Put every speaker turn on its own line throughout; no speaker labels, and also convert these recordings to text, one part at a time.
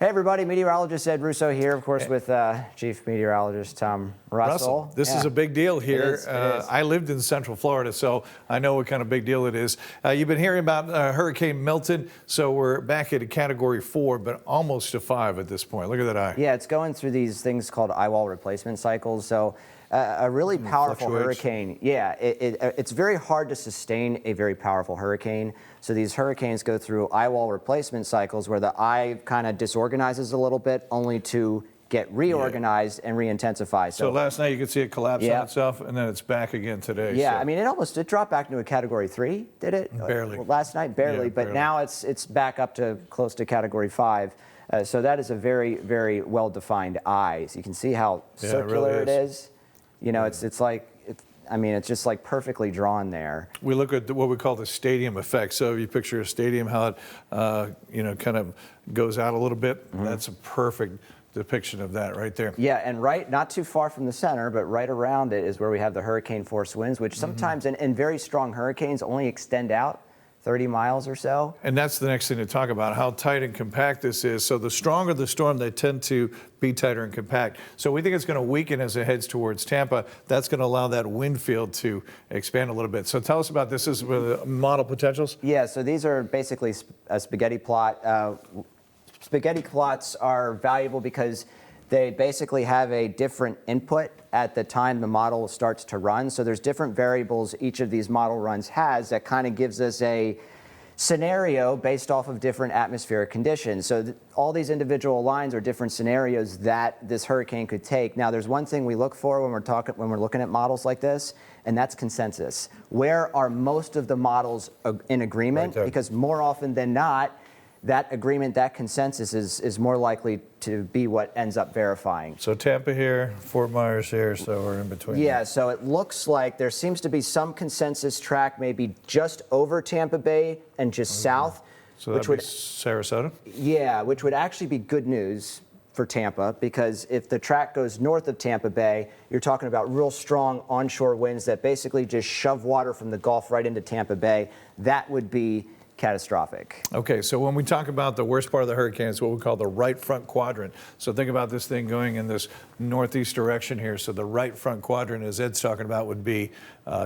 Hey everybody, meteorologist Ed Russo here, of course, with Chief Meteorologist Tom Russell.
This is a big deal here.
It is.
I lived in Central Florida, so I know what kind of big deal it is. You've been hearing about Hurricane Milton, so we're back at a Category 4, but almost a 5 at this point. Look at that eye.
Yeah, it's going through these things called eye wall replacement cycles. So a really powerful hurricane. Yeah, it's very hard to sustain a very powerful hurricane. So these hurricanes go through eye wall replacement cycles where the eye kind of disorganizes a little bit, only to get reorganized and re-intensify.
So last night you could see it collapse on itself, and then it's back again today.
Yeah,
so.
I mean, it dropped back into a Category 3, did it?
Barely.
Last night, barely, but now it's back up to close to Category 5. So that is a very, very well-defined eye. So you can see how circular it is. You know, it's like, I mean, it's just like perfectly drawn there.
We look at what we call the stadium effect. So if you picture a stadium, how it, kind of goes out a little bit, that's a perfect depiction of that right there.
Yeah, and not too far from the center, but right around it is where we have the hurricane force winds, which sometimes in very strong hurricanes only extend out 30 miles or so.
And that's the next thing to talk about, how tight and compact this is. So the stronger the storm, they tend to be tighter and compact. So we think it's going to weaken as it heads towards Tampa. That's going to allow that wind field to expand a little bit. So tell us about this. Is model potentials?
Yeah, so these are basically a spaghetti plot. Spaghetti plots are valuable because they basically have a different input at the time the model starts to run. So there's different variables each of these model runs has that kind of gives us a scenario based off of different atmospheric conditions. So all these individual lines are different scenarios that this hurricane could take. Now, there's one thing we look for when we're looking at models like this, and that's consensus. Where are most of the models in agreement?
Right,
because more often than not, that agreement, that consensus is more likely to be what ends up verifying.
So Tampa here, Fort Myers here, so we're in between.
Yeah, so it looks like there seems to be some consensus track maybe just over Tampa Bay and just south.
So that would be Sarasota?
Yeah, which would actually be good news for Tampa, because if the track goes north of Tampa Bay, you're talking about real strong onshore winds that basically just shove water from the Gulf right into Tampa Bay. That would be catastrophic.
Okay, so when we talk about the worst part of the hurricane, it's what we call the right front quadrant. So think about this thing going in this northeast direction here. So the right front quadrant, as Ed's talking about, would be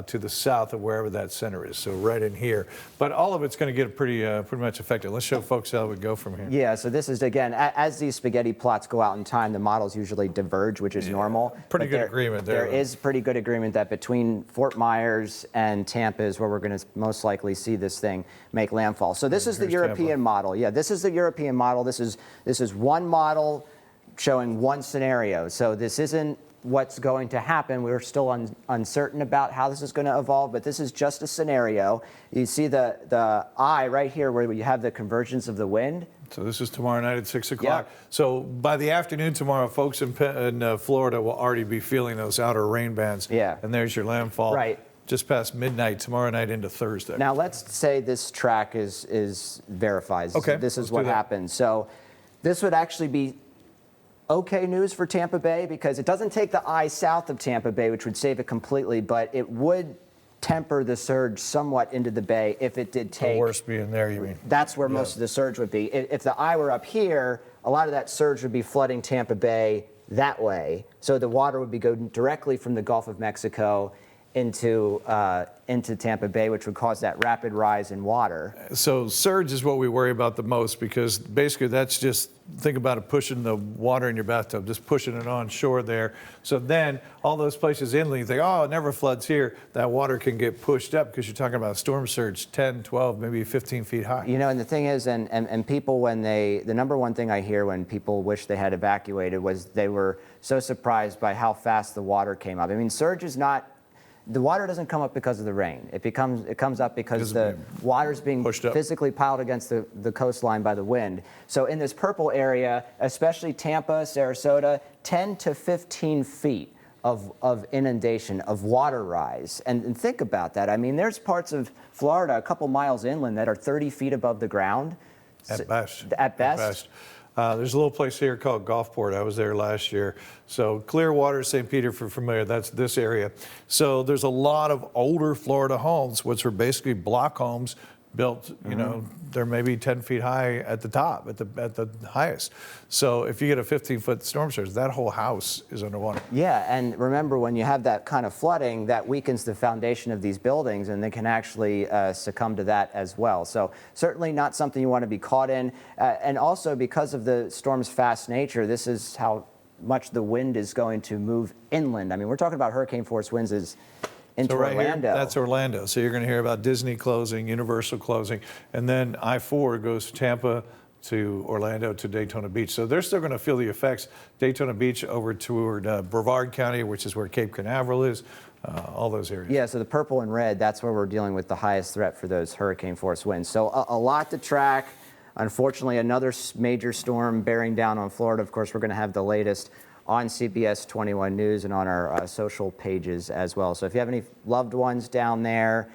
to the south of wherever that center is. So right in here. But all of it's going to get pretty much affected. Let's show folks how we go from here.
Yeah, so this is, again, as these spaghetti plots go out in time, the models usually diverge, which is normal.
Pretty good agreement there.
There is pretty good agreement that between Fort Myers and Tampa is where we're going to most likely see this thing make landfall. So this is the European model. Yeah, this is the European model. This is one model showing one scenario. So this isn't what's going to happen. We're still uncertain about how this is going to evolve, but this is just a scenario. You see the eye right here where you have the convergence of the wind.
So this is tomorrow night at 6 o'clock.
Yep.
So by the afternoon tomorrow, folks in Florida will already be feeling those outer rain bands.
Yeah.
And there's your landfall.
Right.
Just past midnight tomorrow night into Thursday.
Now let's say this track is verified.
Okay.
This is what happens. So this would actually be okay news for Tampa Bay, because it doesn't take the eye south of Tampa Bay, which would save it completely, but it would temper the surge somewhat into the bay if it did take.
The worst being there, you mean?
That's where most of the surge would be. If the eye were up here, a lot of that surge would be flooding Tampa Bay that way. So the water would be going directly from the Gulf of Mexico into Tampa Bay, which would cause that rapid rise in water.
So surge is what we worry about the most, because basically that's just, think about it, pushing the water in your bathtub, just pushing it on shore there. So then all those places inland, you think, oh, it never floods here. That water can get pushed up because you're talking about storm surge 10, 12, maybe 15 feet high.
You know, and the thing is, and people, the number one thing I hear when people wish they had evacuated was they were so surprised by how fast the water came up. I mean, surge is not, the water doesn't come up because of the rain. It comes up because the water's being physically piled against the coastline by the wind. So in this purple area, especially Tampa, Sarasota, 10 to 15 feet of inundation, of water rise. And think about that. I mean, there's parts of Florida a couple miles inland that are 30 feet above the ground.
At best.
At best.
There's a little place here called Gulfport. I was there last year. So Clearwater, St. Peter, if you're familiar, that's this area. So there's a lot of older Florida homes, which were basically block homes built, you know, they're maybe 10 feet high at the top, at the highest. So if you get a 15-foot storm surge, that whole house is underwater.
Yeah, and remember, when you have that kind of flooding, that weakens the foundation of these buildings, and they can actually succumb to that as well. So certainly not something you want to be caught in. And also, because of the storm's fast nature, this is how much the wind is going to move inland. I mean, we're talking about hurricane force winds into
So right
Orlando.
here, that's Orlando. So you're going to hear about Disney closing, Universal closing, and then I-4 goes Tampa to Orlando to Daytona Beach. So they're still going to feel the effects. Daytona Beach over toward Brevard County, which is where Cape Canaveral is, all those areas.
Yeah, so the purple and red, that's where we're dealing with the highest threat for those hurricane force winds. So a lot to track. Unfortunately, another major storm bearing down on Florida. Of course, we're going to have the latest on CBS 21 News and on our social pages as well. So if you have any loved ones down there,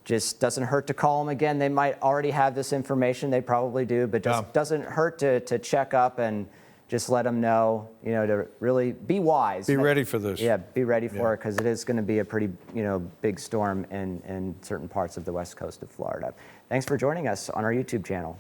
just doesn't hurt to call them again. They might already have this information. They probably do, but just doesn't hurt to check up and just let them know, you know, to really be wise.
Be ready for this.
Yeah, be ready for it, because it is going to be a pretty, you know, big storm in certain parts of the west coast of Florida. Thanks for joining us on our YouTube channel.